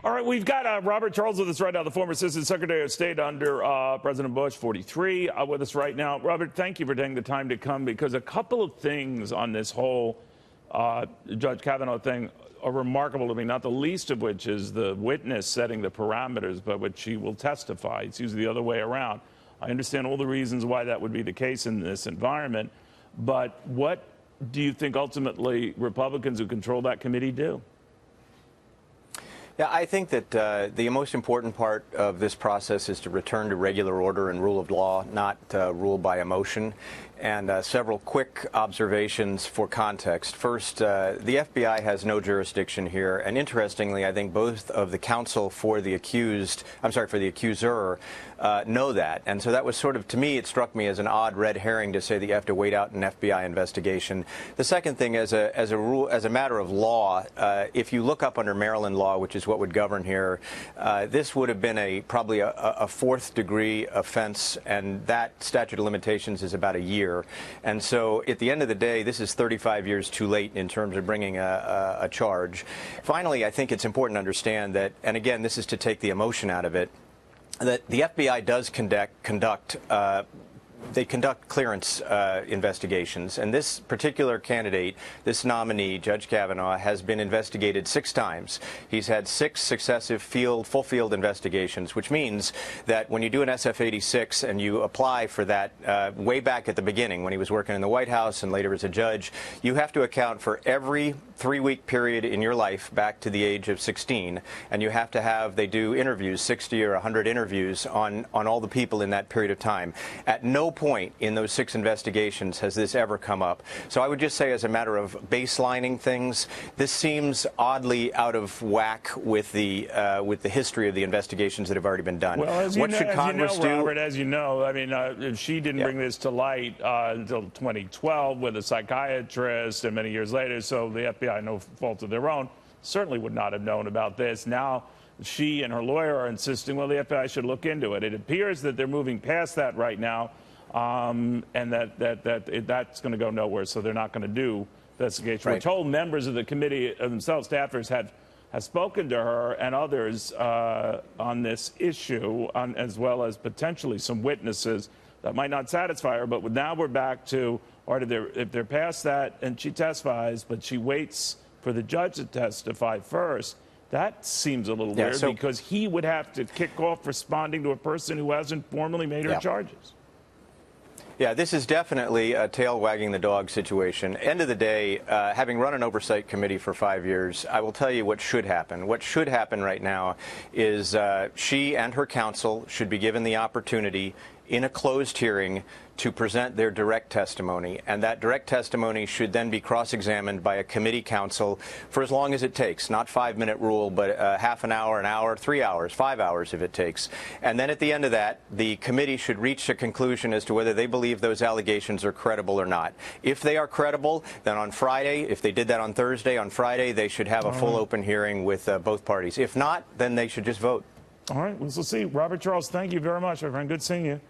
All right, we've got Robert Charles with us right now, the former Assistant Secretary of State under President Bush, 43, with us right now. Robert, thank you for taking the time to come, because a couple of things on this whole Judge Kavanaugh thing are remarkable to me, not the least of which is the witness setting the parameters by which she will testify. It's usually the other way around. I understand all the reasons why that would be the case in this environment, but what do you think ultimately Republicans who control that committee do? Yeah, I think that the most important part of this process is to return to regular order and rule of law, not rule by emotion. And several quick observations for context. First, the FBI has no jurisdiction here. And interestingly, I think both of the counsel for the accuser know that. And so that was sort of, to me, it struck me as an odd red herring to say that you have to wait out an FBI investigation. The second thing, as a matter of law, if you look up under Maryland law, which is what would govern here, this would have been probably a fourth-degree offense, and that statute of limitations is about a year. And so at the end of the day, this is 35 years too late in terms of bringing a charge. Finally, I think it's important to understand that, and again, this is to take the emotion out of it, that the FBI does conduct clearance investigations, and this particular candidate, this nominee, Judge Kavanaugh, has been investigated 6 times. He's had 6 successive full field investigations, which means that when you do an SF-86 and you apply for that way back at the beginning when he was working in the White House and later as a judge, you have to account for every 3-week period in your life back to the age of 16, and you have to have, they do interviews, 60 or 100 interviews on all the people in that period of time. At no point in those 6 investigations has this ever come up. So I would just say, as a matter of baselining things, this seems oddly out of whack with the history of the investigations that have already been done. Well, what should Congress do? Robert, as you know, I mean, she didn't bring this to light until 2012 with a psychiatrist, and many years later, so the FBI, no fault of their own, certainly would not have known about this. Now she and her lawyer are insisting, well, the FBI should look into it. It appears that they're moving past that right now, and that's going to go nowhere, so they're not going to do investigation. Right. We're told members of the committee themselves, staffers, have spoken to her and others on this issue, as well as potentially some witnesses that might not satisfy her. But now we're back to, or if they're past that and she testifies, but she waits for the judge to testify first, that seems a little weird, because he would have to kick off responding to a person who hasn't formally made her charges. Yeah, this is definitely a tail wagging the dog situation. End of the day, having run an oversight committee for 5 years, I will tell you what should happen. What should happen right now is she and her counsel should be given the opportunity in a closed hearing to present their direct testimony, and that direct testimony should then be cross-examined by a committee counsel for as long as it takes, not 5-minute rule, but half an hour, 3 hours, 5 hours if it takes. And then at the end of that, the committee should reach a conclusion as to whether they believe those allegations are credible or not. If they are credible, then on Friday, if they did that on Thursday, on Friday they should have a full open hearing with both parties. If not, then they should just vote. All right, well, we'll see. Robert Charles, thank you very much, my friend. Good seeing you.